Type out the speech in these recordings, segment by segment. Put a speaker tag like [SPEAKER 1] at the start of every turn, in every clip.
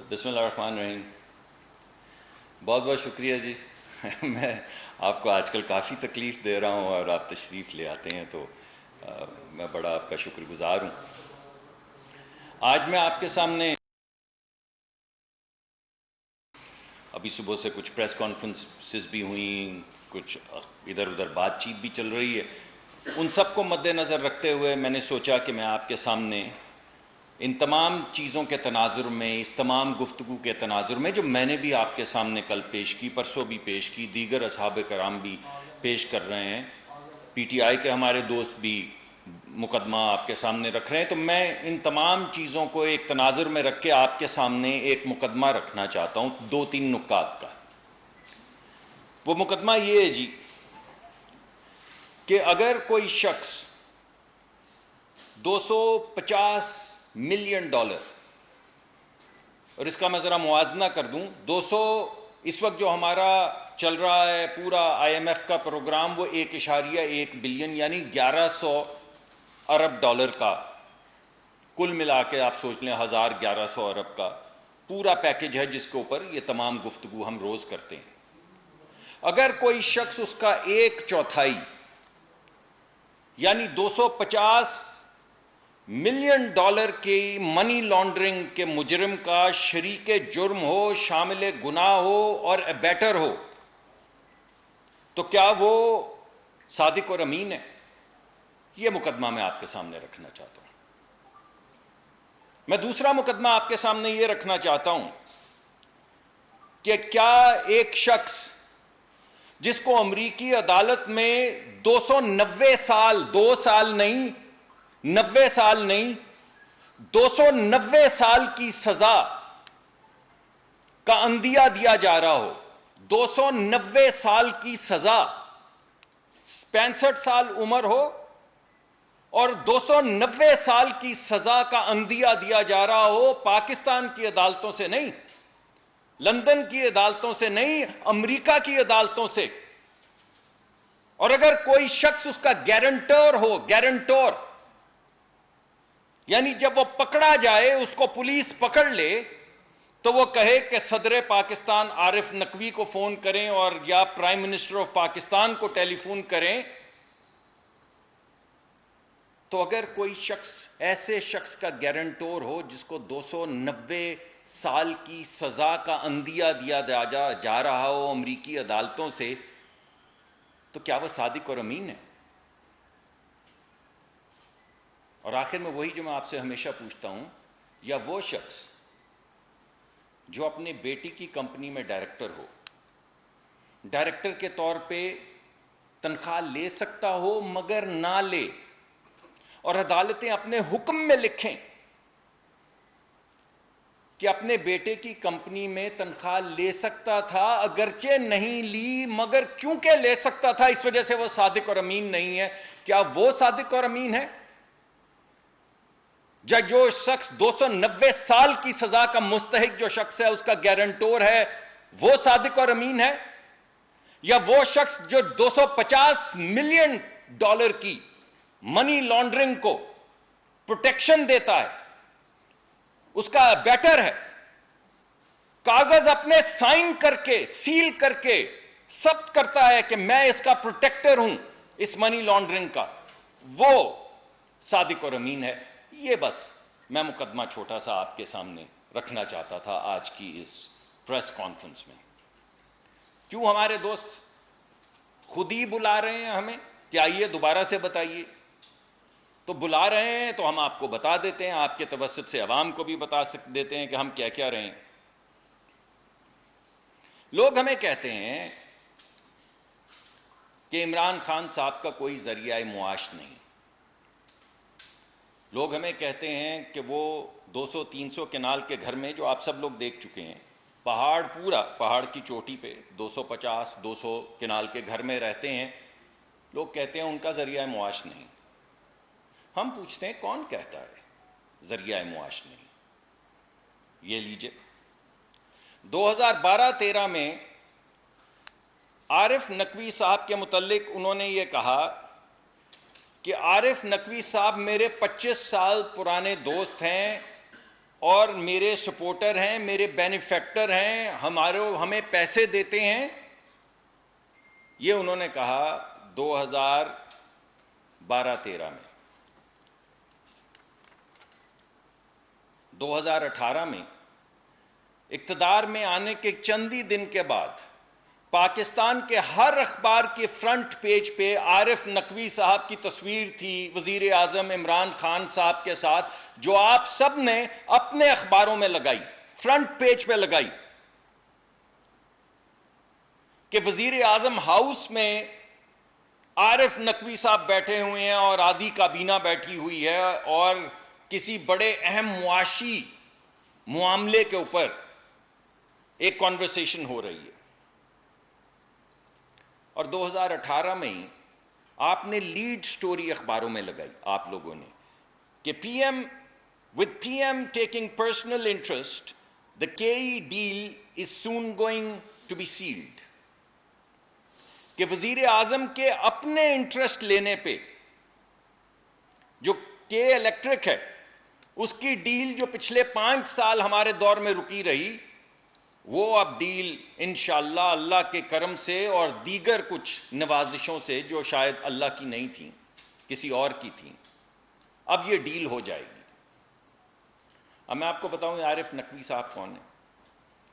[SPEAKER 1] بسم اللہ الرحمن الرحیم. بہت بہت شکریہ جی. میں آپ کو آج کل کافی تکلیف دے رہا ہوں اور آپ تشریف لے آتے ہیں تو میں بڑا آپ کا شکر گزار ہوں. آج میں آپ کے سامنے ابھی صبح سے کچھ پریس کانفرنسز بھی ہوئیں, کچھ ادھر ادھر بات چیت بھی چل رہی ہے. ان سب کو مد نظر رکھتے ہوئے میں نے سوچا کہ میں آپ کے سامنے ان تمام چیزوں کے تناظر میں, اس تمام گفتگو کے تناظر میں جو میں نے بھی آپ کے سامنے کل پیش کی, پرسوں بھی پیش کی, دیگر اصحاب کرام بھی پیش کر رہے ہیں, پی ٹی آئی کے ہمارے دوست بھی مقدمہ آپ کے سامنے رکھ رہے ہیں, تو میں ان تمام چیزوں کو ایک تناظر میں رکھ کے آپ کے سامنے ایک مقدمہ رکھنا چاہتا ہوں 2-3 نکات کا. وہ مقدمہ یہ ہے جی کہ اگر کوئی شخص $250 ملین, اور اس کا میں ذرا موازنہ کر دوں, 200 اس وقت جو ہمارا چل رہا ہے پورا IMF کا پروگرام وہ 1.1 بلین یعنی $1100 ارب کا کل ملا کے آپ سوچ لیں 1100 ارب کا پورا پیکج ہے جس کے اوپر یہ تمام گفتگو ہم روز کرتے ہیں. اگر کوئی شخص اس کا 1/4 یعنی $250 ملین کی منی لانڈرنگ کے مجرم کا شریک جرم ہو, شامل گناہ ہو اور ابیٹر ہو, تو کیا وہ صادق اور امین ہے؟ یہ مقدمہ میں آپ کے سامنے رکھنا چاہتا ہوں. میں دوسرا مقدمہ آپ کے سامنے یہ رکھنا چاہتا ہوں کہ کیا ایک شخص جس کو امریکی عدالت میں 290 سال, 2 سال نہیں, 90 سال نہیں, 290 سال کی سزا کا عندیہ دیا جا رہا ہو, 290 سال کی سزا, 65 سال عمر ہو اور 290 سال کی سزا کا عندیہ دیا جا رہا ہو, پاکستان کی عدالتوں سے نہیں, لندن کی عدالتوں سے نہیں, امریکہ کی عدالتوں سے. اور اگر کوئی شخص اس کا گارنٹر ہو, گارنٹور یعنی جب وہ پکڑا جائے, اس کو پولیس پکڑ لے تو وہ کہے کہ صدر پاکستان عارف نقوی کو فون کریں اور یا پرائم منسٹر آف پاکستان کو ٹیلی فون کریں. تو اگر کوئی شخص ایسے شخص کا گارنٹور ہو جس کو 290 سال کی سزا کا عندیہ دیا جا رہا ہو امریکی عدالتوں سے, تو کیا وہ صادق اور امین ہے؟ اور آخر میں وہی جو میں آپ سے ہمیشہ پوچھتا ہوں, یا وہ شخص جو اپنے بیٹی کی کمپنی میں ڈائریکٹر ہو, ڈائریکٹر کے طور پہ تنخواہ لے سکتا ہو مگر نہ لے, اور عدالتیں اپنے حکم میں لکھیں کہ اپنے بیٹے کی کمپنی میں تنخواہ لے سکتا تھا, اگرچہ نہیں لی مگر کیونکہ لے سکتا تھا اس وجہ سے وہ صادق اور امین نہیں ہے. کیا وہ صادق اور امین ہے؟ جو شخص 290 سال کی سزا کا مستحق جو شخص ہے, اس کا گارنٹور ہے, وہ صادق اور امین ہے؟ یا وہ شخص جو $250 ملین کی منی لانڈرنگ کو پروٹیکشن دیتا ہے, اس کا بیٹر ہے, کاغذ اپنے سائن کر کے, سیل کر کے ثبت کرتا ہے کہ میں اس کا پروٹیکٹر ہوں اس منی لانڈرنگ کا, وہ صادق اور امین ہے؟ یہ بس میں مقدمہ چھوٹا سا آپ کے سامنے رکھنا چاہتا تھا آج کی اس پریس کانفرنس میں. کیوں ہمارے دوست خود ہی بلا رہے ہیں ہمیں کہ آئیے دوبارہ سے بتائیے؟ تو بلا رہے ہیں تو ہم آپ کو بتا دیتے ہیں, آپ کے توسط سے عوام کو بھی بتا دیتے ہیں کہ ہم کیا کیا رہے ہیں. لوگ ہمیں کہتے ہیں کہ عمران خان صاحب کا کوئی ذریعہ معاش نہیں. لوگ ہمیں کہتے ہیں کہ وہ 200-300 کنال کے گھر میں, جو آپ سب لوگ دیکھ چکے ہیں, پہاڑ پورا پہاڑ کی چوٹی پہ 250-200 کنال کے گھر میں رہتے ہیں. لوگ کہتے ہیں ان کا ذریعہ معاش نہیں. ہم پوچھتے ہیں کون کہتا ہے ذریعہ معاش نہیں؟ یہ لیجئے 2012-13 میں عارف نقوی صاحب کے متعلق انہوں نے یہ کہا کہ عارف نقوی صاحب میرے 25 سال پرانے دوست ہیں اور میرے سپورٹر ہیں, میرے بینیفیکٹر ہیں, ہمیں پیسے دیتے ہیں. یہ انہوں نے کہا 2012-13 میں. 2018 میں اقتدار میں آنے کے چند ہی دن کے بعد پاکستان کے ہر اخبار کے فرنٹ پیج پہ عارف نقوی صاحب کی تصویر تھی وزیر اعظم عمران خان صاحب کے ساتھ, جو آپ سب نے اپنے اخباروں میں لگائی, فرنٹ پیج پہ لگائی, کہ وزیر اعظم ہاؤس میں عارف نقوی صاحب بیٹھے ہوئے ہیں اور آدھی کابینہ بیٹھی ہوئی ہے اور کسی بڑے اہم معاشی معاملے کے اوپر ایک کانورسیشن ہو رہی ہے. اور 2018 میں ہی آپ نے لیڈ سٹوری اخباروں میں لگائی آپ لوگوں نے, کہ with PM taking personal interest, the KE deal is soon going to be sealed. کہ وزیر اعظم کے اپنے انٹرسٹ لینے پہ جو کے الیکٹرک ہے اس کی ڈیل جو پچھلے 5 سال ہمارے دور میں رکی رہی, وہ اب ڈیل انشاءاللہ اللہ کے کرم سے اور دیگر کچھ نوازشوں سے جو شاید اللہ کی نہیں تھیں, کسی اور کی تھیں, اب یہ ڈیل ہو جائے گی. اب میں آپ کو بتاؤں عارف نقوی صاحب کون ہیں.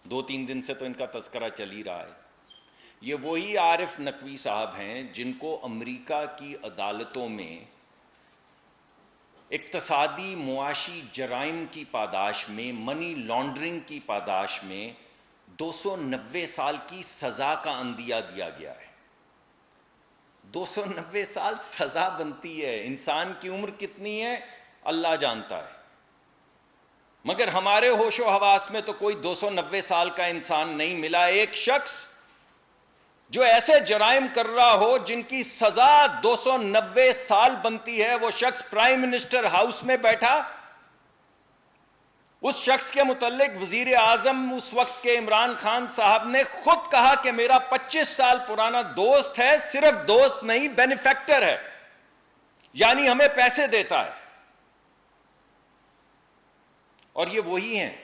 [SPEAKER 1] 2-3 دن سے تو ان کا تذکرہ چل ہی رہا ہے. یہ وہی عارف نقوی صاحب ہیں جن کو امریکہ کی عدالتوں میں اقتصادی معاشی جرائم کی پاداش میں, منی لانڈرنگ کی پاداش میں 290 سال کی سزا کا عندیہ دیا گیا ہے. 290 سال سزا بنتی ہے. انسان کی عمر کتنی ہے اللہ جانتا ہے, مگر ہمارے ہوش و حواس میں تو کوئی 290 سال کا انسان نہیں ملا. ایک شخص جو ایسے جرائم کر رہا ہو جن کی سزا 290 سال بنتی ہے, وہ شخص پرائم منسٹر ہاؤس میں بیٹھا. اس شخص کے متعلق وزیر اعظم اس وقت کے عمران خان صاحب نے خود کہا کہ میرا 25 سال پرانا دوست ہے, صرف دوست نہیں بینیفیکٹر ہے, یعنی ہمیں پیسے دیتا ہے. اور یہ وہی ہیں,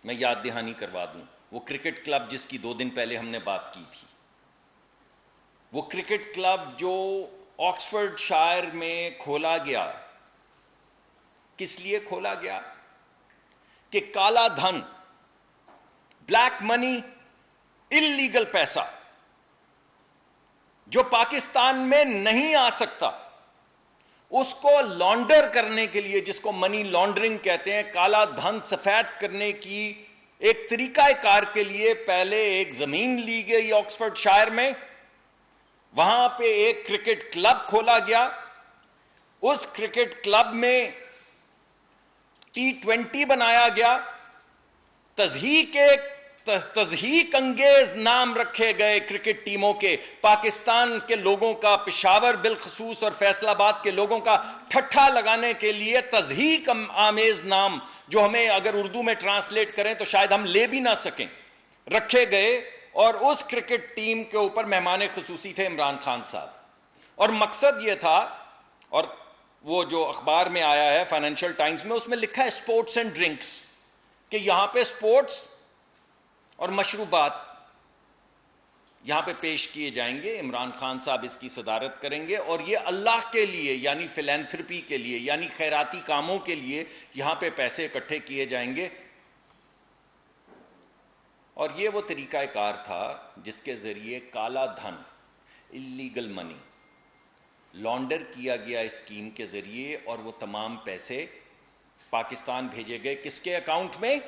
[SPEAKER 1] میں یاد دہانی کروا دوں, وہ کرکٹ کلب جس کی 2 دن پہلے ہم نے بات کی تھی, وہ کرکٹ کلب جو آکسفورڈ شائر میں کھولا گیا, کس لیے کھولا گیا؟ کہ کالا دھن, بلیک منی, اللیگل پیسہ جو پاکستان میں نہیں آ سکتا, اس کو لانڈر کرنے کے لیے, جس کو منی لانڈرنگ کہتے ہیں, کالا دھن سفید کرنے کی ایک طریقہ کار کے لیے پہلے ایک زمین لی گئی آکسفورڈ شائر میں, وہاں پہ ایک کرکٹ کلب کھولا گیا. اس کرکٹ کلب میں T20 بنایا گیا, تضحیک انگیز نام رکھے گئے کرکٹ ٹیموں کے, پاکستان کے لوگوں کا, پشاور بالخصوص اور فیصل آباد کے لوگوں کا ٹھٹھا لگانے کے لیے تضحیک آمیز نام, جو ہمیں اگر اردو میں ٹرانسلیٹ کریں تو شاید ہم لے بھی نہ سکیں, رکھے گئے. اور اس کرکٹ ٹیم کے اوپر مہمان خصوصی تھے عمران خان صاحب. اور مقصد یہ تھا, اور وہ جو اخبار میں آیا ہے فائنینشل ٹائمز میں, اس میں لکھا ہے سپورٹس اینڈ ڈرنکس, کہ یہاں پہ سپورٹس اور مشروبات یہاں پہ پیش کیے جائیں گے. عمران خان صاحب اس کی صدارت کریں گے, اور یہ اللہ کے لیے یعنی فلینتھرپی کے لیے یعنی خیراتی کاموں کے لیے یہاں پہ پیسے اکٹھے کیے جائیں گے. اور یہ وہ طریقہ کار تھا جس کے ذریعے کالا دھن, اللیگل منی لانڈر کیا گیا اسکیم کے ذریعے, اور وہ تمام پیسے پاکستان بھیجے گئے. کس کے اکاؤنٹ میں؟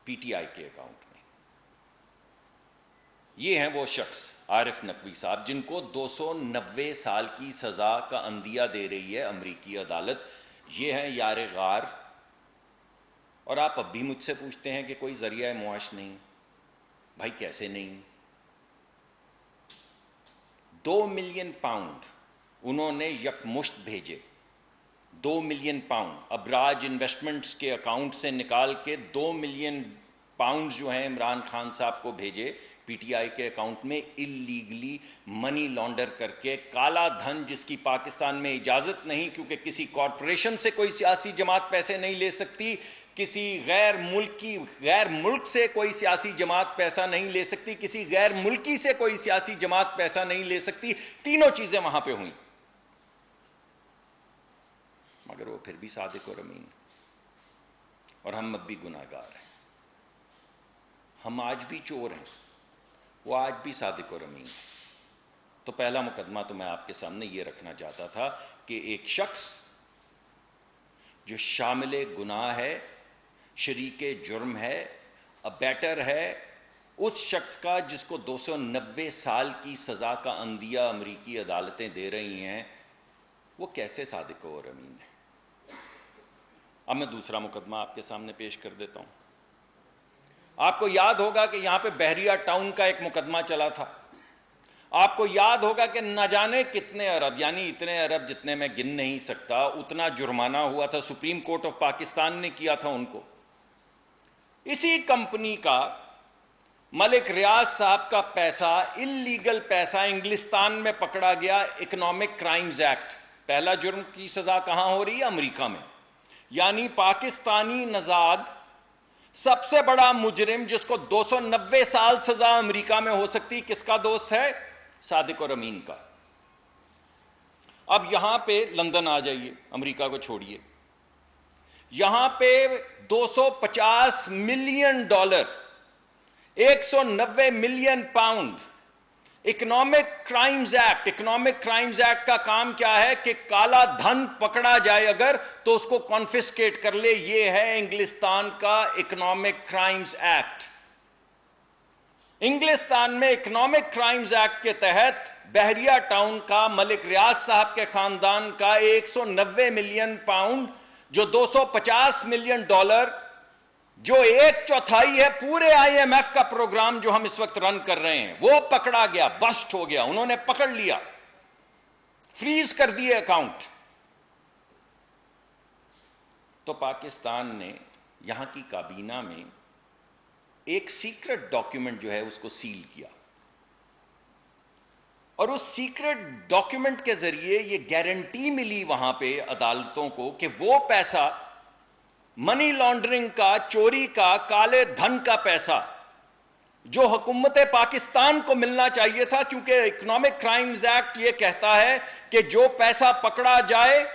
[SPEAKER 1] PTI کے اکاؤنٹ میں. یہ ہیں وہ شخص عارف نقوی صاحب جن کو 290 سال کی سزا کا عندیہ دے رہی ہے امریکی عدالت. یہ ہیں یار غار. اور آپ اب بھی مجھ سے پوچھتے ہیں کہ کوئی ذریعہ معاش نہیں. بھائی کیسے نہیں؟ 2 ملین پاؤنڈ انہوں نے یکمشت بھیجے. 2 ملین پاؤنڈ ابراج انویسٹمنٹس کے اکاؤنٹ سے نکال کے 2 ملین پاؤنڈ جو ہیں عمران خان صاحب کو بھیجے پی ٹی آئی کے اکاؤنٹ میں اللیگلی منی لانڈر کر کے، کالا دھن جس کی پاکستان میں اجازت نہیں، کیونکہ کسی کارپوریشن سے کوئی سیاسی جماعت پیسے نہیں لے سکتی، کسی غیر ملک سے کوئی سیاسی جماعت پیسہ نہیں لے سکتی، کسی غیر ملکی سے کوئی سیاسی جماعت پیسہ نہیں لے سکتی، تینوں چیزیں وہاں پہ ہوئیں، مگر وہ پھر بھی صادق اور امین، اور ہم اب بھی گناہگار ہیں، ہم آج بھی چور ہیں، وہ آج بھی صادق اور امین ہے۔ تو پہلا مقدمہ تو میں آپ کے سامنے یہ رکھنا چاہتا تھا کہ ایک شخص جو شامل گناہ ہے، شریک جرم ہے، ابیٹر ہے، اس شخص کا جس کو 290 سال کی سزا کا عندیہ امریکی عدالتیں دے رہی ہیں، وہ کیسے صادق اور امین ہے؟ اب میں دوسرا مقدمہ آپ کے سامنے پیش کر دیتا ہوں۔ آپ کو یاد ہوگا کہ یہاں پہ بحریہ ٹاؤن کا ایک مقدمہ چلا تھا، آپ کو یاد ہوگا کہ نہ جانے کتنے ارب، یعنی اتنے ارب جتنے میں گن نہیں سکتا، اتنا جرمانہ ہوا تھا، سپریم کورٹ آف پاکستان نے کیا تھا ان کو۔ اسی کمپنی کا ملک ریاض صاحب کا پیسہ، اللیگل پیسہ، انگلستان میں پکڑا گیا، اکنامک کرائمز ایکٹ۔ پہلا جرم کی سزا کہاں ہو رہی ہے؟ امریکہ میں، یعنی پاکستانی نژاد سب سے بڑا مجرم جس کو 290 سال سزا امریکہ میں ہو سکتی، کس کا دوست ہے؟ صادق اور امین کا۔ اب یہاں پہ لندن آ جائیے، امریکہ کو چھوڑیے، یہاں پہ 250 million dollar, 190 million pound economic crimes act. Economic crimes act کا کام کیا ہے کہ کالا دھن پکڑا جائے اگر تو اس کو کانفسکیٹ کر لے، یہ ہے انگلستان کا اکنامک کرائمز ایکٹ۔ انگلستان میں اکنامک کرائمز ایکٹ کے تحت بحریہ ٹاؤن کا ملک ریاض صاحب کے خاندان کا 190 ملین پاؤنڈ، جو 250 ملین ڈالر، جو 1/4 ہے پورے آئی ایم ایف کا پروگرام جو ہم اس وقت رن کر رہے ہیں، وہ پکڑا گیا، بسٹ ہو گیا، انہوں نے پکڑ لیا، فریز کر دیے اکاؤنٹ۔ تو پاکستان نے یہاں کی کابینہ میں ایک سیکرٹ ڈاکیومنٹ جو ہے اس کو سیل کیا، اور اس سیکرٹ ڈاکیومنٹ کے ذریعے یہ گارنٹی ملی وہاں پہ عدالتوں کو کہ وہ پیسہ، منی لانڈرنگ کا، چوری کا، کالے دھن کا پیسہ جو حکومت پاکستان کو ملنا چاہیے تھا، کیونکہ اکنامک کرائمز ایکٹ یہ کہتا ہے کہ جو پیسہ پکڑا جائے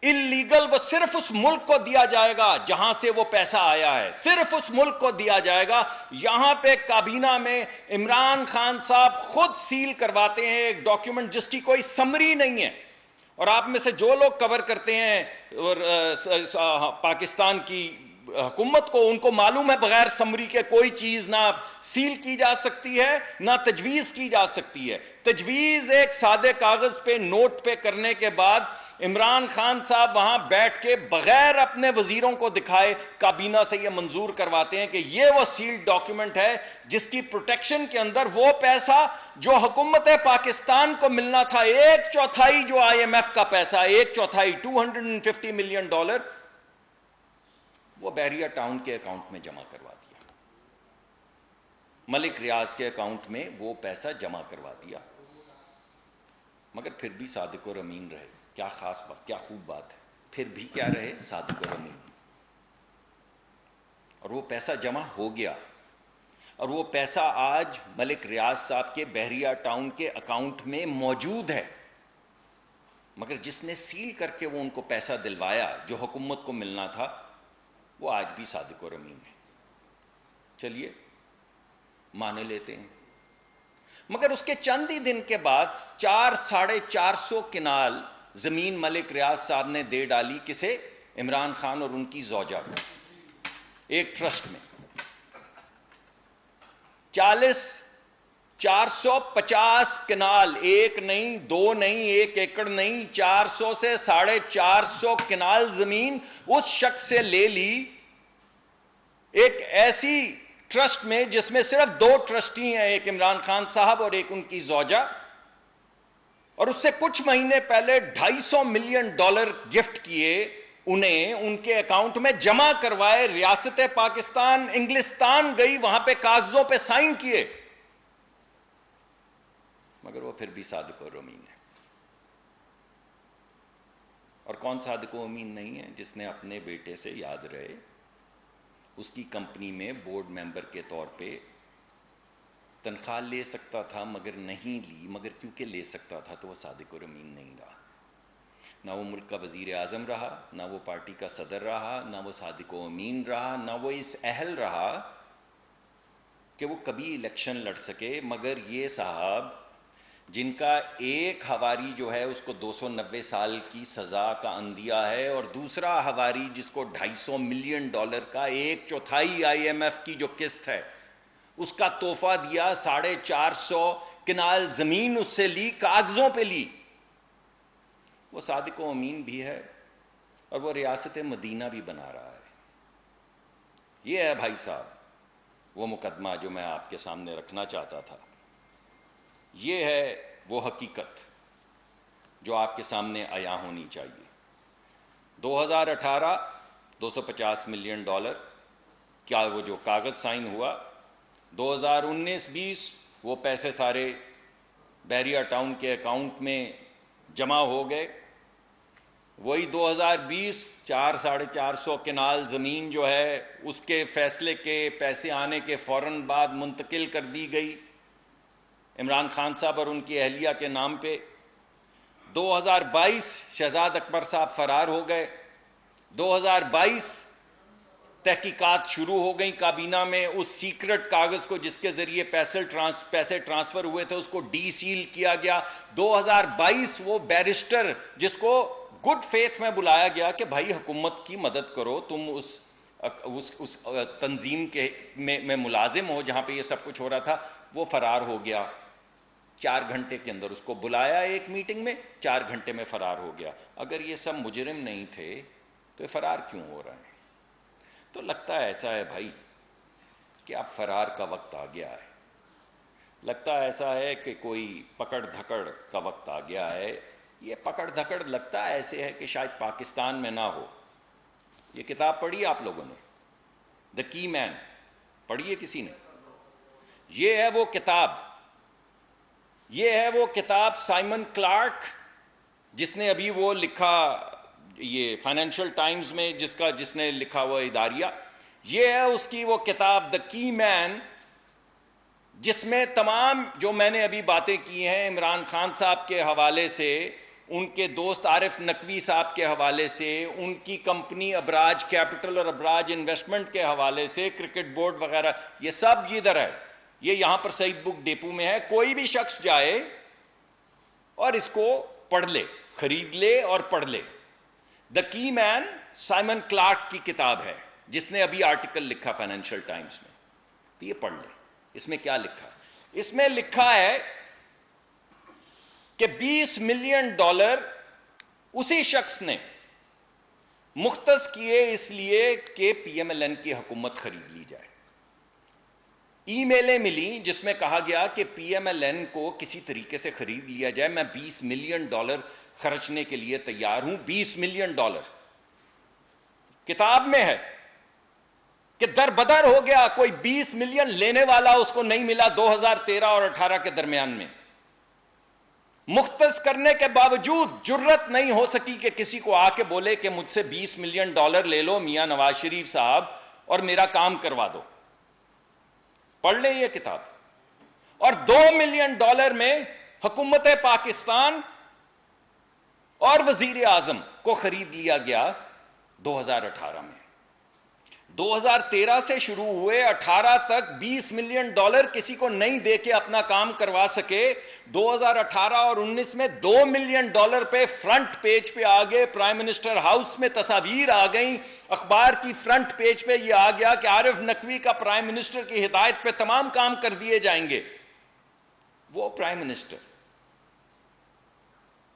[SPEAKER 1] اللیگل، وہ صرف اس ملک کو دیا جائے گا جہاں سے وہ پیسہ آیا ہے، صرف اس ملک کو دیا جائے گا۔ یہاں پہ کابینہ میں عمران خان صاحب خود سیل کرواتے ہیں ایک ڈاکیومنٹ جس کی کوئی سمری نہیں ہے، اور آپ میں سے جو لوگ کور کرتے ہیں پاکستان کی حکومت کو، ان کو معلوم ہے بغیر سمری کے کوئی چیز نہ سیل کی جا سکتی ہے، نہ تجویز کی جا سکتی ہے۔ تجویز ایک سادے کاغذ پہ، نوٹ پہ کرنے کے بعد عمران خان صاحب وہاں بیٹھ کے بغیر اپنے وزیروں کو دکھائے کابینہ سے یہ منظور کرواتے ہیں کہ یہ وہ سیلڈ ڈاکیومنٹ ہے جس کی پروٹیکشن کے اندر وہ پیسہ جو حکومت پاکستان کو ملنا تھا، 1/4 جو آئی ایم ایف کا پیسہ، 1/4 $250 ملین، وہ بحریہ ٹاؤن کے اکاؤنٹ میں جمع کروا دیا، ملک ریاض کے اکاؤنٹ میں وہ پیسہ جمع کروا دیا، مگر پھر بھی صادق اور امین رہے۔ کیا خاص بات، کیا خوب بات ہے، پھر بھی کیا رہے؟ صادق اور امین۔ اور وہ پیسہ جمع ہو گیا، اور وہ پیسہ آج ملک ریاض صاحب کے بحریہ ٹاؤن کے اکاؤنٹ میں موجود ہے، مگر جس نے سیل کر کے وہ ان کو پیسہ دلوایا جو حکومت کو ملنا تھا، وہ آج بھی صادق اور امین ہے۔ چلیے مان لیتے ہیں، مگر اس کے چند ہی دن کے بعد 400-450 کنال زمین ملک ریاض صاحب نے دے ڈالی، کسے؟ عمران خان اور ان کی زوجہ کو، ایک ٹرسٹ میں۔ 450 کنال، ایک نہیں، دو نہیں، 1 ایکڑ نہیں، 400 سے 450 کنال زمین اس شخص سے لے لی، ایک ایسی ٹرسٹ میں جس میں صرف 2 ٹرسٹی ہیں، ایک عمران خان صاحب اور ایک ان کی زوجہ، اور اس سے کچھ مہینے پہلے $250 ملین گفٹ کیے انہیں ان کے اکاؤنٹ میں جمع کروائے. ریاست پاکستان انگلستان گئی, وہاں پہ کاغذوں پہ سائن کیے, مگر وہ پھر بھی صادق اور امین ہے. اور کون صادق و امین نہیں ہے؟ جس نے اپنے بیٹے سے, یاد رہے, اس کی کمپنی میں بورڈ ممبر کے طور پہ تنخواہ لے سکتا تھا مگر نہیں لی, مگر کیونکہ لے سکتا تھا تو وہ صادق اور امین نہیں رہا. نہ وہ ملک کا وزیر اعظم رہا, نہ وہ پارٹی کا صدر رہا, نہ وہ صادق و امین رہا, نہ وہ اس اہل رہا کہ وہ کبھی الیکشن لڑ سکے. مگر یہ صاحب جن کا ایک ہواری جو ہے اس کو 290 سال کی سزا کا اندیا ہے, اور دوسرا ہواری جس کو $250 ملین کا, 1/4 IMF کی جو قسط ہے اس کا تحفہ دیا, 450 کنال زمین اس سے لی, کاغذوں پہ لی, وہ صادق و امین بھی ہے اور وہ ریاست مدینہ بھی بنا رہا ہے. یہ ہے بھائی صاحب وہ مقدمہ جو میں آپ کے سامنے رکھنا چاہتا تھا. یہ ہے وہ حقیقت جو آپ کے سامنے عیاں ہونی چاہیے. 2018 $250 ملین کیا وہ جو کاغذ سائن ہوا, 2019-20 وہ پیسے سارے بحریہ ٹاؤن کے اکاؤنٹ میں جمع ہو گئے. وہی 2020 400-450 کنال زمین جو ہے اس کے فیصلے کے پیسے آنے کے فوراً بعد منتقل کر دی گئی عمران خان صاحب اور ان کی اہلیہ کے نام پہ. 2022 شہزاد اکبر صاحب فرار ہو گئے. 2022 تحقیقات شروع ہو گئیں کابینہ میں, اس سیکرٹ کاغذ کو جس کے ذریعے پیسے ٹرانسفر ہوئے تھے اس کو ڈی سیل کیا گیا. 2022 وہ بیرسٹر جس کو گڈ فیتھ میں بلایا گیا کہ بھائی حکومت کی مدد کرو, تم اس تنظیم کے میں ملازم ہو جہاں پہ یہ سب کچھ ہو رہا تھا, وہ فرار ہو گیا. 4 گھنٹے کے اندر اس کو بلایا ایک میٹنگ میں, 4 گھنٹے میں فرار ہو گیا. اگر یہ سب مجرم نہیں تھے تو یہ فرار کیوں ہو رہے ہیں؟ تو لگتا ہے ایسا ہے بھائی کہ اب فرار کا وقت آ گیا ہے. لگتا ہے ایسا ہے کہ کوئی پکڑ دھکڑ کا وقت آ گیا ہے. یہ پکڑ دھکڑ لگتا ہے ایسے ہے کہ شاید پاکستان میں نہ ہو. یہ کتاب پڑھی آپ لوگوں نے, دا کی مین, پڑھی ہے کسی نے؟ یہ ہے وہ کتاب, یہ ہے وہ کتاب سائمن کلارک جس نے ابھی وہ لکھا, یہ فائنینشل ٹائمز میں جس نے لکھا وہ اداریہ. یہ ہے اس کی وہ کتاب دا کی مین, جس میں تمام جو میں نے ابھی باتیں کی ہیں عمران خان صاحب کے حوالے سے, ان کے دوست عارف نقوی صاحب کے حوالے سے, ان کی کمپنی ابراج کیپٹل اور ابراج انویسٹمنٹ کے حوالے سے, کرکٹ بورڈ وغیرہ, یہ سب ادھر ہے. یہ یہاں پر سعید بک ڈیپو میں ہے. کوئی بھی شخص جائے اور اس کو پڑھ لے, خرید لے اور پڑھ لے. دا کی مین سائمن کلارک کی کتاب ہے جس نے ابھی آرٹیکل لکھا فائنینشل ٹائمز میں, تو یہ پڑھ لے. اس میں کیا لکھا ہے؟ اس میں لکھا ہے کہ $20 ملین اسی شخص نے مختص کیے اس لیے کہ پی ایم ایل این کی حکومت خرید لی جائے. ای میلیں ملی جس میں کہا گیا کہ پی ایم ایل این کو کسی طریقے سے خرید لیا جائے, میں $20 ملین خرچنے کے لیے تیار ہوں. $20 ملین کتاب میں ہے کہ در بدر ہو گیا, کوئی 20 ملین لینے والا اس کو نہیں ملا 2013 اور 18 کے درمیان میں. مختص کرنے کے باوجود جرت نہیں ہو سکی کہ کسی کو آ کے بولے کہ مجھ سے $20 ملین لے لو میاں نواز شریف صاحب اور میرا کام کروا دو. پڑھ لیں یہ کتاب. اور $2 ملین میں حکومت پاکستان اور وزیر اعظم کو خرید لیا گیا 2018 میں. 2013 سے شروع ہوئے 18 تک $20 ملین کسی کو نہیں دے کے اپنا کام کروا سکے. 2018 اور 19 میں $2 ملین پہ فرنٹ پیج پہ آ گئے, پرائم منسٹر ہاؤس میں تصاویر آ گئیں, اخبار کی فرنٹ پیج پہ یہ آ گیا کہ عارف نقوی کا پرائم منسٹر کی ہدایت پہ تمام کام کر دیے جائیں گے. وہ پرائم منسٹر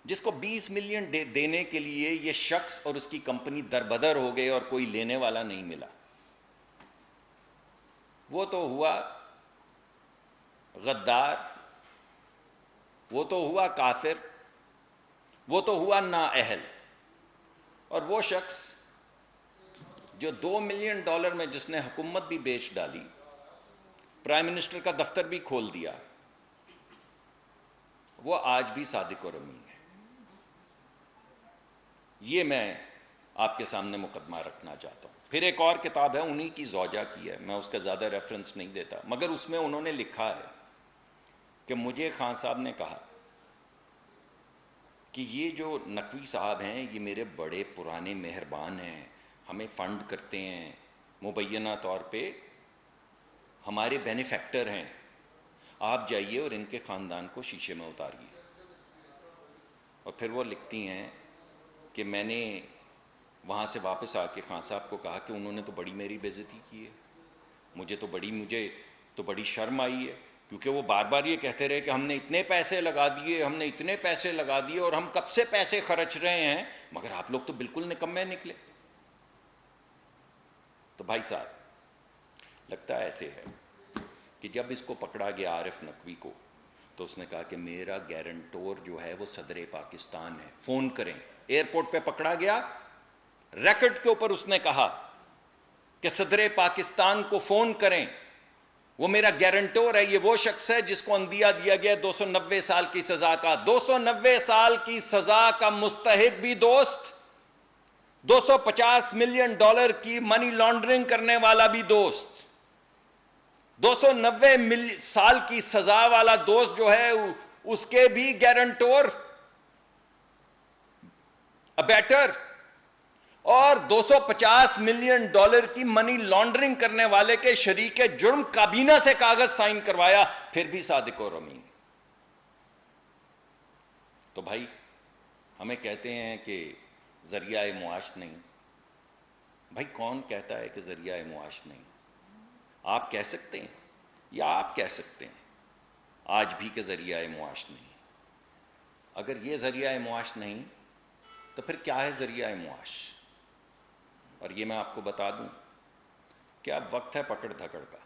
[SPEAKER 1] جس کو $20 ملین دینے کے لیے یہ شخص اور اس کی کمپنی دربدر ہو گئے اور کوئی لینے والا نہیں ملا, وہ تو ہوا غدار, وہ تو ہوا کافر, وہ تو ہوا نااہل. اور وہ شخص جو $2 ملین میں جس نے حکومت بھی بیچ ڈالی، پرائم منسٹر کا دفتر بھی کھول دیا، وہ آج بھی صادق اور امین ہے. یہ میں آپ کے سامنے مقدمہ رکھنا چاہتا ہوں. پھر ایک اور کتاب ہے، انہی کی زوجہ کی ہے، میں اس کا زیادہ ریفرنس نہیں دیتا، مگر اس میں انہوں نے لکھا ہے کہ مجھے خان صاحب نے کہا کہ یہ جو نقوی صاحب ہیں یہ میرے بڑے پرانے مہربان ہیں، ہمیں فنڈ کرتے ہیں، مبینہ طور پہ ہمارے بینیفیکٹر ہیں، آپ جائیے اور ان کے خاندان کو شیشے میں اتاریے. اور پھر وہ لکھتی ہیں کہ میں نے وہاں سے واپس آ کے خان صاحب کو کہا کہ انہوں نے تو بڑی میری بے عزتی کی ہے، مجھے تو بڑی شرم آئی ہے، کیونکہ وہ بار بار یہ کہتے رہے کہ ہم نے اتنے پیسے لگا دیے، ہم نے اتنے پیسے لگا دیے، اور ہم کب سے پیسے خرچ رہے ہیں، مگر آپ لوگ تو بالکل نکمے نکلے. تو بھائی صاحب لگتا ایسے ہے کہ جب اس کو پکڑا گیا عارف نقوی کو، تو اس نے کہا کہ میرا گارنٹور جو ہے وہ صدر پاکستان ہے، فون کریں. ایئرپورٹ پہ پکڑا گیا، ریکٹ کے اوپر اس نے کہا کہ صدر پاکستان کو فون کریں، وہ میرا گارنٹور ہے، یہ وہ شخص ہے جس کو اندیا دیا گیا 290 سال کی سزا کا. 290 سال کی سزا کا مستحق بھی دوست، $250 ملین کی منی لانڈرنگ کرنے والا بھی دوست، 290 سال کی سزا والا دوست جو ہے اس کے بھی گارنٹور، ابیٹر، اور $250 ملین کی منی لانڈرنگ کرنے والے کے شریک جرم کابینہ سے کاغذ سائن کروایا، پھر بھی صادق اور امین. تو بھائی ہمیں کہتے ہیں کہ ذریعہ معاش نہیں. بھائی کون کہتا ہے کہ ذریعہ معاش نہیں؟ آپ کہہ سکتے ہیں یا آپ کہہ سکتے ہیں آج بھی کہ ذریعہ معاش نہیں؟ اگر یہ ذریعہ معاش نہیں تو پھر کیا ہے ذریعہ معاش؟ اور یہ میں آپ کو بتا دوں کہ اب وقت ہے پکڑ دھکڑ کا،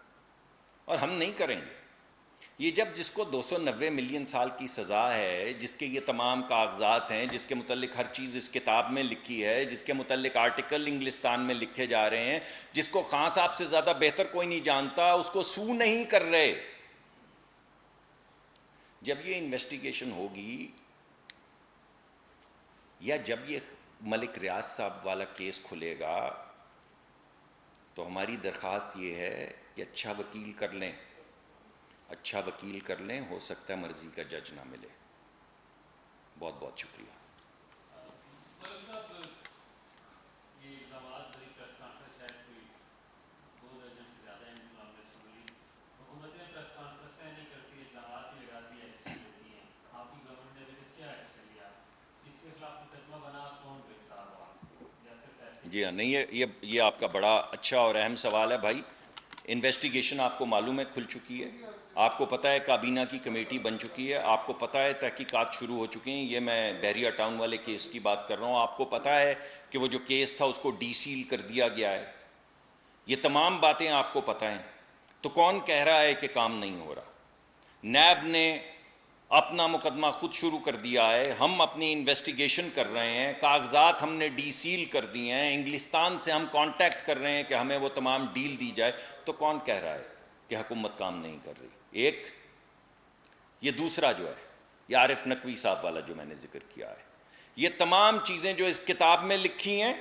[SPEAKER 1] اور ہم نہیں کریں گے. یہ جس کو 290 ملین سال کی سزا ہے، جس کے یہ تمام کاغذات ہیں، جس کے متعلق ہر چیز اس کتاب میں لکھی ہے، جس کے متعلق آرٹیکل انگلستان میں لکھے جا رہے ہیں، جس کو خان صاحب سے زیادہ بہتر کوئی نہیں جانتا، اس کو سو نہیں کر رہے. جب یہ انویسٹیگیشن ہوگی یا جب یہ ملک ریاض صاحب والا کیس کھلے گا، تو ہماری درخواست یہ ہے کہ اچھا وکیل کر لیں، اچھا وکیل کر لیں، ہو سکتا ہے مرضی کا جج نہ ملے. بہت بہت شکریہ. جی ہاں، نہیں یہ آپ کا بڑا اچھا اور اہم سوال ہے بھائی. انویسٹیگیشن آپ کو معلوم ہے کھل چکی ہے، آپ کو پتہ ہے کابینہ کی کمیٹی بن چکی ہے، آپ کو پتہ ہے تحقیقات شروع ہو چکی ہیں. یہ میں بحریہ ٹاؤن والے کیس کی بات کر رہا ہوں. آپ کو پتہ ہے کہ وہ جو کیس تھا اس کو ڈی سیل کر دیا گیا ہے. یہ تمام باتیں آپ کو پتہ ہیں. تو کون کہہ رہا ہے کہ کام نہیں ہو رہا؟ نیب نے اپنا مقدمہ خود شروع کر دیا ہے، ہم اپنی انویسٹیگیشن کر رہے ہیں، کاغذات ہم نے ڈی سیل کر دیے ہیں، انگلستان سے ہم کانٹیکٹ کر رہے ہیں کہ ہمیں وہ تمام ڈیل دی جائے. تو کون کہہ رہا ہے کہ حکومت کام نہیں کر رہی؟ ایک یہ دوسرا جو ہے یہ عارف نقوی صاحب والا جو میں نے ذکر کیا ہے، یہ تمام چیزیں جو اس کتاب میں لکھی ہیں،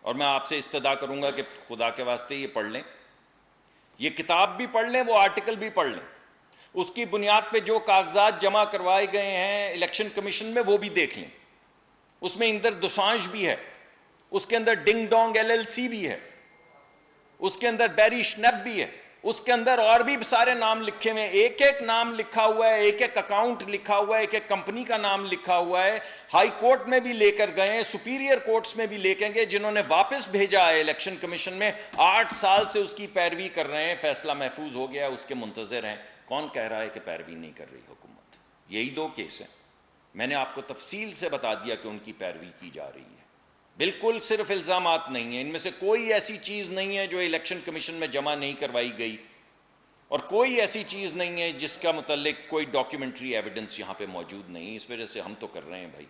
[SPEAKER 1] اور میں آپ سے استدعا کروں گا کہ خدا کے واسطے یہ پڑھ لیں، یہ کتاب بھی پڑھ لیں، وہ آرٹیکل بھی پڑھ لیں، اس کی بنیاد پہ جو کاغذات جمع کروائے گئے ہیں الیکشن کمیشن میں وہ بھی دیکھ لیں. اس میں اندر دوسانج بھی ہے، اس کے اندر ڈنگ ڈونگ LLC بھی ہے، اس کے اندر بیری شنیپ بھی ہے، اس کے اندر اور بھی سارے نام لکھے ہوئے ہیں. ایک ایک نام لکھا ہوا ہے، ایک ایک اکاؤنٹ لکھا ہوا ہے، ایک ایک کمپنی کا نام لکھا ہوا ہے. ہائی کورٹ میں بھی لے کر گئے ہیں، سپیریئر کورٹس میں بھی لے کے گئے، جنہوں نے واپس بھیجا ہے الیکشن کمیشن میں. 8 سال سے اس کی پیروی کر رہے ہیں، فیصلہ محفوظ ہو گیا، اس کے منتظر ہیں. کون کہہ رہا ہے کہ پیروی نہیں کر رہی حکومت؟ یہی 2 کیس ہیں. میں نے آپ کو تفصیل سے بتا دیا کہ ان کی پیروی کی جا رہی ہے. بالکل صرف الزامات نہیں ہیں، ان میں سے کوئی ایسی چیز نہیں ہے جو الیکشن کمیشن میں جمع نہیں کروائی گئی، اور کوئی ایسی چیز نہیں ہے جس کا متعلق کوئی ڈاکیومنٹری ایویڈنس یہاں پہ موجود نہیں. اس وجہ سے ہم تو کر رہے ہیں بھائی،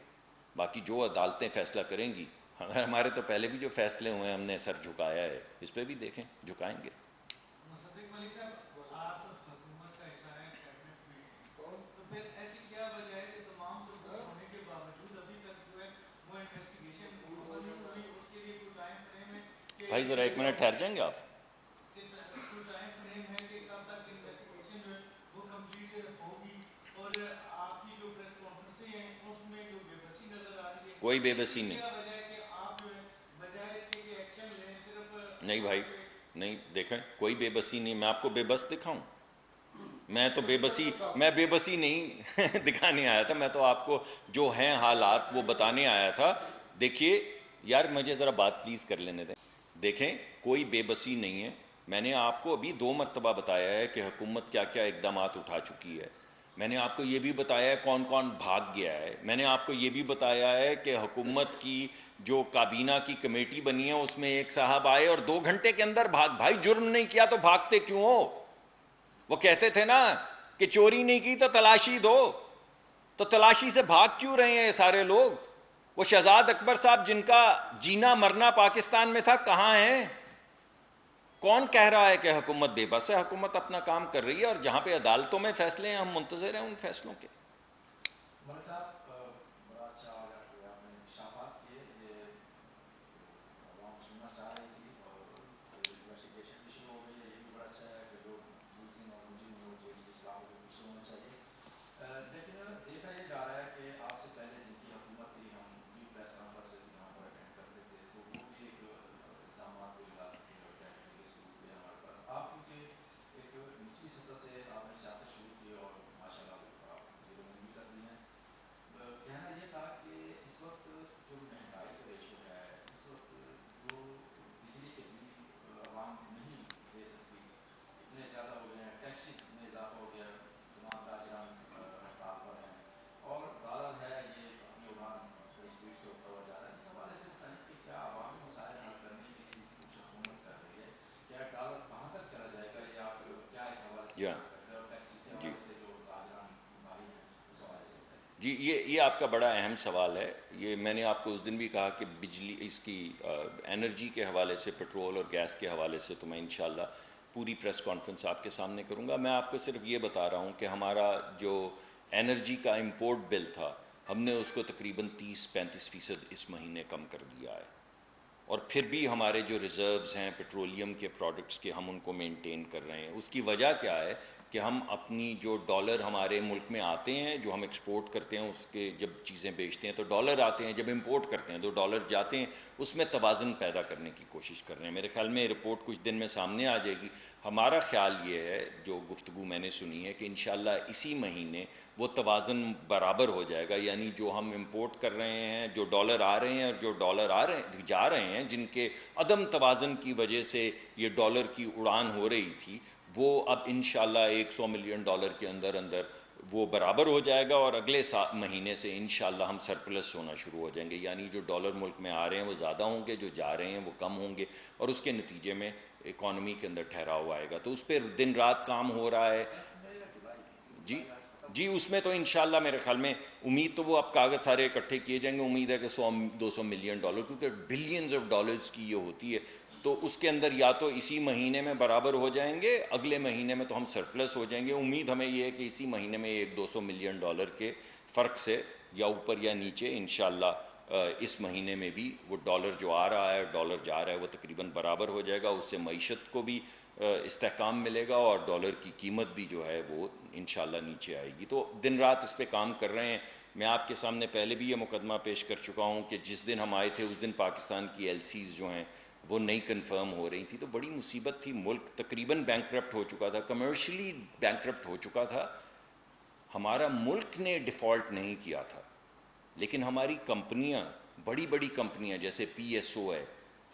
[SPEAKER 1] باقی جو عدالتیں فیصلہ کریں گی ہمارے تو پہلے بھی جو فیصلے ہوئے ہیں ہم نے سر جھکایا ہے، اس پہ بھی دیکھیں جھکائیں گے.
[SPEAKER 2] مصدق ملک صاحب، آپ حکومت کا حصہ ہیں کیبنٹ میں، تو پھر ایسی کیا وجہ ہے کہ تمام ثبوت ہونے کے باوجود ابھی تک جو ہے وہ انویسٹیگیشن مکمل نہیں ہوئی؟ اس کے لیے کوئی ٹائم فریم ہے کہ
[SPEAKER 1] بھائی ذرا ایک منٹ ٹھہر جائیں گے آپ.
[SPEAKER 2] کوئی ٹائم فریم ہے کہ کب تک انویسٹیگیشن جو ہے وہ کمپلیٹ ہوگی؟ اور آپ کی جو پریس کانفرنسیں ہیں اس میں جو بے بسی نظر آ رہی ہے،
[SPEAKER 1] کوئی بے
[SPEAKER 2] اس
[SPEAKER 1] بسی
[SPEAKER 2] کی
[SPEAKER 1] نہیں.
[SPEAKER 2] کیا وجہ ہے کہ آپ جو ہے بجائے اس کے کہ ایکشن لیں صرف
[SPEAKER 1] نہیں بھائی
[SPEAKER 2] آپ
[SPEAKER 1] نہیں، دیکھیں کوئی بے بسی نہیں. میں آپ کو بے بس دکھاؤں؟ میں تو بے بسی نہیں دکھانے آیا تھا. میں تو آپ کو جو ہیں حالات وہ بتانے آیا تھا. دیکھیے یار مجھے ذرا بات پلیز کر لینے دیں. دیکھیں کوئی بے بسی نہیں ہے. میں نے آپ کو ابھی 2 مرتبہ بتایا ہے کہ حکومت کیا کیا اقدامات اٹھا چکی ہے. میں نے آپ کو یہ بھی بتایا ہے کون کون بھاگ گیا ہے. میں نے آپ کو یہ بھی بتایا ہے کہ حکومت کی جو کابینہ کی کمیٹی بنی ہے اس میں ایک صاحب آئے اور 2 گھنٹے کے اندر بھائی جرم نہیں کیا تو بھاگتے کیوں ہو؟ وہ کہتے تھے نا کہ چوری نہیں کی تو تلاشی دو، تو تلاشی سے بھاگ کیوں رہے ہیں یہ سارے لوگ؟ وہ شہزاد اکبر صاحب جن کا جینا مرنا پاکستان میں تھا کہاں ہیں؟ کون کہہ رہا ہے کہ حکومت بے بس ہے؟ حکومت اپنا کام کر رہی ہے اور جہاں پہ عدالتوں میں فیصلے ہیں ہم منتظر ہیں ان فیصلوں کے.
[SPEAKER 3] ملک صاحب بڑا اچھا آپ نے انکشافات کیے، یہ عوام سننا چاہ رہی تھی اور انویسٹیگیشن بھی شروع ہو گئی ہے. یہ بھی بڑا اچھا ہے کہ جو ملزم اور ملزم ہو جیل کی اصلاح کو پیچھے ہونا چاہیے. لیکن دیکھا یہ جا رہا ہے کہ آپ سے پہلے جن کی حکومت تھی ہم بھی پریس کانفرنس یہاں پر اٹینڈ کرتے تھے تو وہ بھی ایک الزامات کو لگاتے تھے اور کہتے تھے کہ ثبوت ہے ہمارے پاس. آپ کیونکہ ایک نچلی سطح سے آپ نے سیاست شروع کی اور ماشاء اللہ آپ وزیر امور بھی کر رہی ہیں، کہنا یہ تھا کہ اس وقت جو مہنگائی کا ریشو ہے، اس وقت جو بجلی کے بل عوام نہیں دے سکتی، اتنے زیادہ ہو گئے ہیں، ٹیکسز اتنے اضافہ ہو گیا، تمام تاجران ہڑتال پر ہیں، اور ڈالر ہے یہ اپنی اڑان بڑی اسپیڈ سے ہوتا ہوا جا رہا ہے. اس حوالے سے بتائیں کہ کیا عوامی مسائل حل کرنے کے لیے کچھ حکومت کر رہی ہے؟ کیا ڈالر کہاں تک چلا جائے گا؟ یا آپ کیا اس حوالے سے
[SPEAKER 1] جی ہاں.
[SPEAKER 3] بات کرتے ہیں؟ اور ٹیکسز کے
[SPEAKER 1] جی
[SPEAKER 3] حوالے سے جو تاجران بھائی ہیں اس حوالے سے بتائیں.
[SPEAKER 1] جی یہ آپ کا بڑا اہم سوال ہے. یہ میں نے آپ کو اس دن بھی کہا کہ بجلی اس کی انرجی کے حوالے سے، پیٹرول اور گیس کے حوالے سے تو میں انشاءاللہ پوری پریس کانفرنس آپ کے سامنے کروں گا. میں آپ کو صرف یہ بتا رہا ہوں کہ ہمارا جو انرجی کا امپورٹ بل تھا ہم نے اس کو تقریباً 30-35% اس مہینے کم کر دیا ہے. اور پھر بھی ہمارے جو ریزروز ہیں پیٹرولیم کے پروڈکٹس کے ہم ان کو مینٹین کر رہے ہیں. اس کی وجہ کیا ہے کہ ہم اپنی جو ڈالر ہمارے ملک میں آتے ہیں جو ہم ایکسپورٹ کرتے ہیں اس کے جب چیزیں بیچتے ہیں تو ڈالر آتے ہیں، جب امپورٹ کرتے ہیں تو ڈالر جاتے ہیں، اس میں توازن پیدا کرنے کی کوشش کر رہے ہیں. میرے خیال میں رپورٹ کچھ دن میں سامنے آ جائے گی. ہمارا خیال یہ ہے جو گفتگو میں نے سنی ہے کہ انشاءاللہ اسی مہینے وہ توازن برابر ہو جائے گا. یعنی جو ہم امپورٹ کر رہے ہیں، جو ڈالر آ رہے ہیں اور جو ڈالر جا رہے ہیں، جن کے عدم توازن کی وجہ سے یہ ڈالر کی اڑان ہو رہی تھی، وہ اب انشاءاللہ $100 ملین کے اندر وہ برابر ہو جائے گا اور اگلے مہینے سے انشاءاللہ ہم سرپلس ہونا شروع ہو جائیں گے. یعنی جو ڈالر ملک میں آ رہے ہیں وہ زیادہ ہوں گے، جو جا رہے ہیں وہ کم ہوں گے، اور اس کے نتیجے میں اکانومی کے اندر ٹھہراؤ آئے گا. تو اس پہ دن رات کام ہو رہا ہے. جی اس میں تو انشاءاللہ میرے خیال میں امید تو وہ اب کاغذ سارے اکٹھے کیے جائیں گے. امید ہے کہ 100-200 ملین ڈالر، کیونکہ بلینز آف ڈالرز کی یہ ہوتی ہے، تو اس کے اندر یا تو اسی مہینے میں برابر ہو جائیں گے، اگلے مہینے میں تو ہم سرپلس ہو جائیں گے. امید ہمیں یہ ہے کہ اسی مہینے میں 100-200 ملین ڈالر کے فرق سے یا اوپر یا نیچے انشاءاللہ اس مہینے میں بھی وہ ڈالر جو آ رہا ہے ڈالر جا رہا ہے وہ تقریباً برابر ہو جائے گا. اس سے معیشت کو بھی استحکام ملے گا اور ڈالر کی قیمت بھی جو ہے وہ انشاءاللہ نیچے آئے گی. تو دن رات اس پہ کام کر رہے ہیں. میں آپ کے سامنے پہلے بھی یہ مقدمہ پیش کر چکا ہوں کہ جس دن ہم آئے تھے اس دن پاکستان کی ایل سیز جو ہیں وہ نہیں کنفرم ہو رہی تھی، تو بڑی مصیبت تھی. ملک تقریباً بینکرپٹ ہو چکا تھا، کمرشلی بینکرپٹ ہو چکا تھا. ہمارا ملک نے ڈیفالٹ نہیں کیا تھا، لیکن ہماری کمپنیاں، بڑی بڑی کمپنیاں جیسے پی ایس او ہے،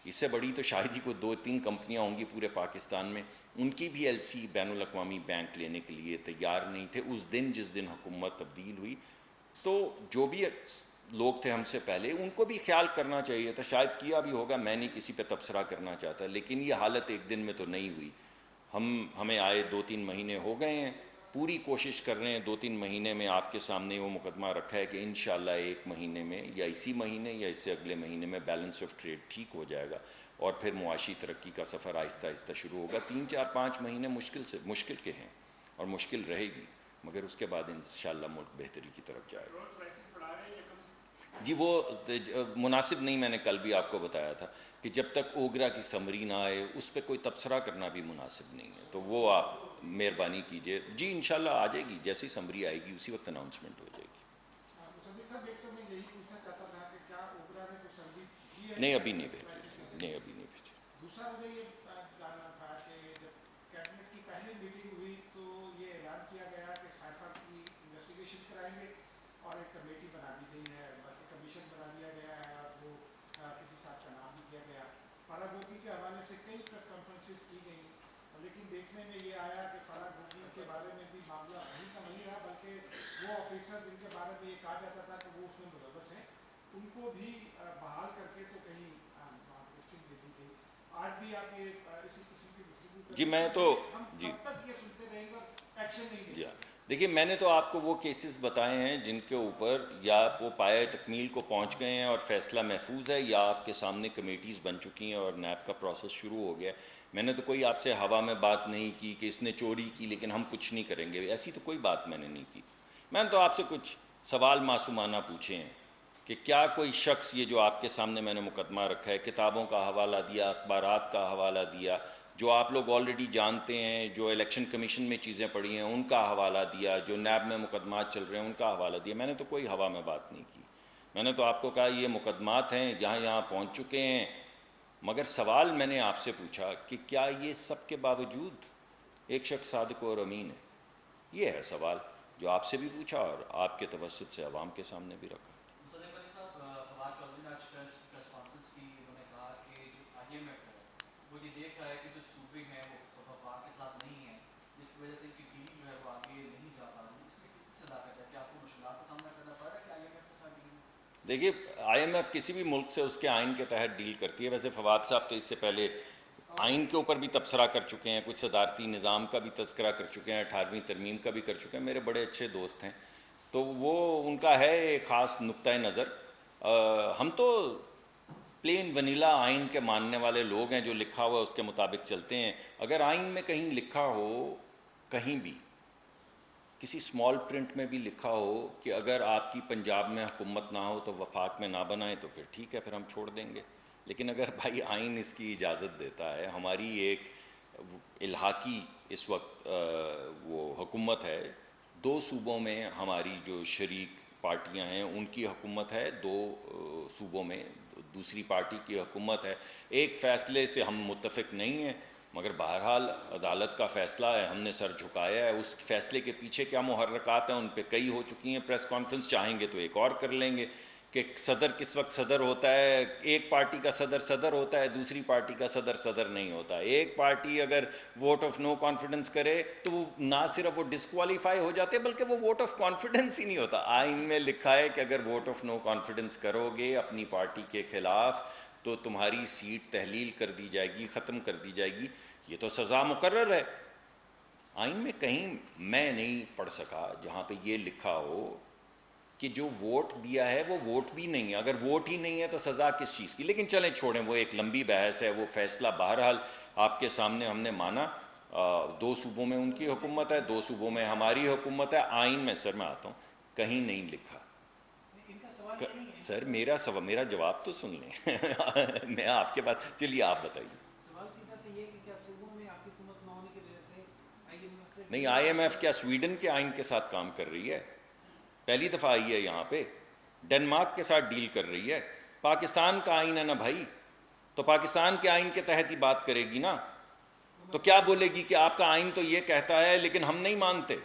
[SPEAKER 1] اس سے بڑی تو شاید ہی کوئی 2-3 کمپنیاں ہوں گی پورے پاکستان میں، ان کی بھی ایل سی بین الاقوامی بینک لینے کے لیے تیار نہیں تھے اس دن جس دن حکومت تبدیل ہوئی. تو جو بھی لوگ تھے ہم سے پہلے ان کو بھی خیال کرنا چاہیے تھا، شاید کیا بھی ہوگا، میں نہیں کسی پہ تبصرہ کرنا چاہتا، لیکن یہ حالت ایک دن میں تو نہیں ہوئی. ہمیں آئے 2-3 مہینے ہو گئے ہیں. پوری کوشش کر رہے ہیں 2-3 مہینے میں آپ کے سامنے وہ مقدمہ رکھا ہے کہ انشاءاللہ 1 مہینے میں یا اسی مہینے یا اس سے اگلے مہینے میں بیلنس آف ٹریڈ ٹھیک ہو جائے گا اور پھر معاشی ترقی کا سفر آہستہ آہستہ شروع ہوگا. 3-4-5 مہینے مشکل کے ہیں اور مشکل رہے گی، مگر اس کے بعد انشاءاللہ ملک بہتری کی طرف جائے گا. جی وہ مناسب نہیں، میں نے کل بھی آپ کو بتایا تھا کہ جب تک اوگرا کی سمری نہ آئے اس پہ کوئی تبصرہ کرنا بھی مناسب نہیں ہے، تو وہ آپ مہربانی کیجئے. جی انشاءاللہ آ جائے گی، جیسی سمری آئے گی اسی وقت اناؤنسمنٹ ہو جائے گی. نہیں ابھی نہیں بھیجی، نہیں ابھی نہیں بھیجی.
[SPEAKER 2] دوسرا مجھے یہ جاننا تھا کہ جب کیبنٹ کی پہلی میٹنگ ہوئی تو یہ اعلان کیا گیا کہ سائفا کی انویسٹیگیشن کرائیں گے اور ایک کمیٹی بنا دی گئی ہے، کمیشن بنا دیا گیا ہے اور وہ کسی صاحب کا نام بھی کیا گیا. فارغ گوگی کے حوالے سے کئی پریس کانفرنسز کی گئیں، لیکن دیکھنے میں یہ آیا کہ فارغ گوگی کے بارے میں بھی معاملہ وہیں کا نہیں رہا، بلکہ وہ آفیسر جن کے بارے میں یہ کہا جاتا تھا کہ وہ اس میں ملوث ہیں ان کو بھی بحال کر کے تو کہیں پوسٹنگ دے دی گئی. آج بھی آپ یہ اسی قسم کی گفتگو
[SPEAKER 1] جی میں تو جی
[SPEAKER 2] کب تک یہ سنتے رہیں گے اور ایکشن نہیں دیں گے؟
[SPEAKER 1] دیکھیے میں نے تو آپ کو وہ کیسز بتائے ہیں جن کے اوپر یا وہ پایہ تکمیل کو پہنچ گئے ہیں اور فیصلہ محفوظ ہے، یا آپ کے سامنے کمیٹیز بن چکی ہیں اور نیب کا پروسیس شروع ہو گیا ہے. میں نے تو کوئی آپ سے ہوا میں بات نہیں کی کہ اس نے چوری کی لیکن ہم کچھ نہیں کریں گے، ایسی تو کوئی بات میں نے نہیں کی. میں نے تو آپ سے کچھ سوال معصومانہ پوچھے ہیں کہ کیا کوئی شخص، یہ جو آپ کے سامنے میں نے مقدمہ رکھا ہے، کتابوں کا حوالہ دیا، اخبارات کا حوالہ دیا، جو آپ لوگ آلریڈی جانتے ہیں، جو الیکشن کمیشن میں چیزیں پڑھی ہیں ان کا حوالہ دیا، جو نیب میں مقدمات چل رہے ہیں ان کا حوالہ دیا. میں نے تو کوئی ہوا میں بات نہیں کی. میں نے تو آپ کو کہا یہ مقدمات ہیں، یہاں پہنچ چکے ہیں. مگر سوال میں نے آپ سے پوچھا کہ کیا یہ سب کے باوجود ایک شخص صادق اور امین ہے؟ یہ ہے سوال جو آپ سے بھی پوچھا اور آپ کے توسط سے عوام کے سامنے بھی رکھا.
[SPEAKER 4] مصدق علی صاحب، فواد چودھری نے آج پریس کانفرنس کی، انہوں نے کہا کہ جو آئی ایم ایف ہے وہ یہ دیکھ رہا ہے کہ جو صوبے ہیں وہ وفاق کے ساتھ نہیں ہیں، جس کی وجہ سے ان کی ڈیل جو ہے وہ آگے نہیں جا پا رہی. اس میں کتنی صداقت ہے کہ آپ کو مشکلات کا سامنا کرنا پڑ رہا ہے کہ آئی ایم ایف کے ساتھ ڈیل؟
[SPEAKER 1] دیکھیے آئی ایم ایف کسی بھی ملک سے اس کے آئین کے تحت ڈیل کرتی ہے. ویسے فواد صاحب تو اس سے پہلے آئین کے اوپر بھی تبصرہ کر چکے ہیں، کچھ صدارتی نظام کا بھی تذکرہ کر چکے ہیں، 18ویں ترمیم کا بھی کر چکے ہیں. میرے بڑے اچھے دوست ہیں، تو وہ ان کا ہے ایک خاص نقطۂ نظر. ہم تو پلین ونیلا آئین کے ماننے والے لوگ ہیں، جو لکھا ہوا ہے اس کے مطابق چلتے ہیں. اگر آئین میں کہیں لکھا ہو، کہیں بھی کسی اسمال پرنٹ میں بھی لکھا ہو کہ اگر آپ کی پنجاب میں حکومت نہ ہو تو وفاق میں نہ بنائیں، تو پھر ٹھیک ہے، پھر ہم چھوڑ دیں گے. لیکن اگر بھائی آئین اس کی اجازت دیتا ہے، ہماری ایک الحاقی اس وقت وہ حکومت ہے، 2 صوبوں میں ہماری جو شریک پارٹیاں ہیں ان کی حکومت ہے، 2 صوبوں میں دوسری پارٹی کی حکومت ہے. ایک فیصلے سے ہم متفق نہیں ہیں، مگر بہرحال عدالت کا فیصلہ ہے، ہم نے سر جھکایا ہے. اس فیصلے کے پیچھے کیا محرکات ہیں ان پہ کئی ہو چکی ہیں پریس کانفرنس، چاہیں گے تو ایک اور کر لیں گے کہ صدر کس وقت صدر ہوتا ہے. ایک پارٹی کا صدر ہوتا ہے، دوسری پارٹی کا صدر نہیں ہوتا. ایک پارٹی اگر ووٹ آف نو کانفیڈنس کرے تو وہ نہ صرف وہ ڈسکوالیفائی ہو جاتے بلکہ وہ ووٹ آف کانفیڈنس ہی نہیں ہوتا. آئین میں لکھا ہے کہ اگر ووٹ آف نو کانفیڈنس کرو گے اپنی پارٹی کے خلاف تو تمہاری سیٹ تحلیل کر دی جائے گی، ختم کر دی جائے گی. یہ تو سزا مقرر ہے. آئین میں کہیں میں نہیں پڑھ سکا جہاں پہ یہ لکھا ہو کہ جو ووٹ دیا ہے وہ ووٹ بھی نہیں ہے. اگر ووٹ ہی نہیں ہے تو سزا کس چیز کی؟ لیکن چلیں چھوڑیں، وہ ایک لمبی بحث ہے. وہ فیصلہ بہرحال آپ کے سامنے ہم نے مانا. 2 صوبوں میں ان کی حکومت ہے، 2 صوبوں میں ہماری حکومت ہے. آئین میں سر میں آتا ہوں کہیں نہیں لکھا. سر میرا جواب تو سن لیں. میں آپ کے پاس، چلیے آپ بتائیے. نہیں، آئی ایم ایف کیا سویڈن کے آئین کے ساتھ کام کر رہی ہے؟ پہلی دفعہ آئی ہے یہاں پہ. ڈنمارک کے ساتھ ڈیل کر رہی ہے. پاکستان کا آئین ہے نا بھائی، تو پاکستان کے آئین کے تحت ہی بات کرے گی نا. تو کیا بولے گی کہ آپ کا آئین تو یہ کہتا ہے لیکن ہم نہیں مانتے؟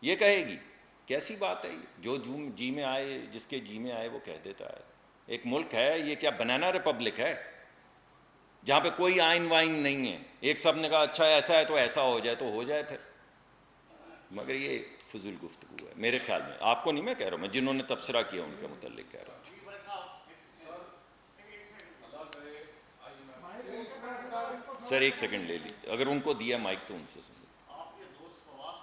[SPEAKER 1] یہ کہے گی؟ کیسی بات ہے یہ؟ جو جی میں آئے، جس کے جی میں آئے وہ کہہ دیتا ہے. ایک ملک ہے یہ، کیا بنانا ریپبلک ہے جہاں پہ کوئی آئین وائن نہیں ہے؟ ایک سب نے کہا اچھا ایسا ہے تو ایسا ہو جائے تو ہو جائے پھر. مگر یہ فضول گفتگو ہے میرے خیال میں. آپ کو نہیں میں کہہ رہا ہوں، میں جنہوں نے تبصرہ کیا ان کے متعلق کہہ رہا ہوں. سر ایک سیکنڈ لے لیجیے، اگر ان کو دیا مائک تو ان سے سن.
[SPEAKER 4] آپ کے دوست فواد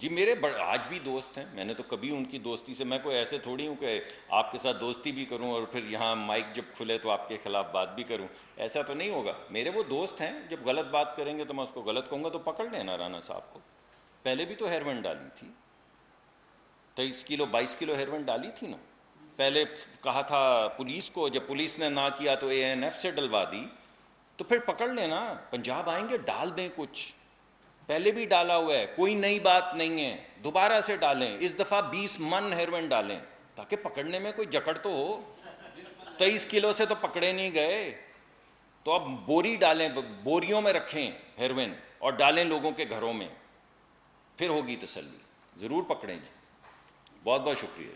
[SPEAKER 1] جی میرے آج بھی دوست ہیں, میں نے تو کبھی ان کی دوستی سے, میں کوئی ایسے تھوڑی ہوں کہ آپ کے ساتھ دوستی بھی کروں اور پھر یہاں مائک جب کھلے تو آپ کے خلاف بات بھی کروں, ایسا تو نہیں ہوگا. میرے وہ دوست ہیں, جب غلط بات کریں گے تو میں اس کو غلط کہوں گا تو پکڑ لینا رانا صاحب کو. پہلے بھی تو ہیروین ڈالی تھی, 23 کلو 22 کلو ہیروین ڈالی تھی نا. پہلے کہا تھا پولیس کو, جب پولیس نے نہ کیا تو ANF سے ڈلوا دی, تو پھر پکڑ لینا. پنجاب آئیں گے ڈال دیں کچھ, پہلے بھی ڈالا ہوا ہے, کوئی نئی بات نہیں ہے, دوبارہ سے ڈالیں. اس دفعہ 20 من ہیروین ڈالیں تاکہ پکڑنے میں کوئی جکڑ تو ہو. 23 کلو سے تو پکڑے نہیں گئے, تو اب بوری ڈالیں, بوریوں میں رکھیں ہیروین اور ڈالیں لوگوں کے گھروں میں, پھر ہوگی تسلی. ضرور پکڑیں جی. بہت بہت شکریہ.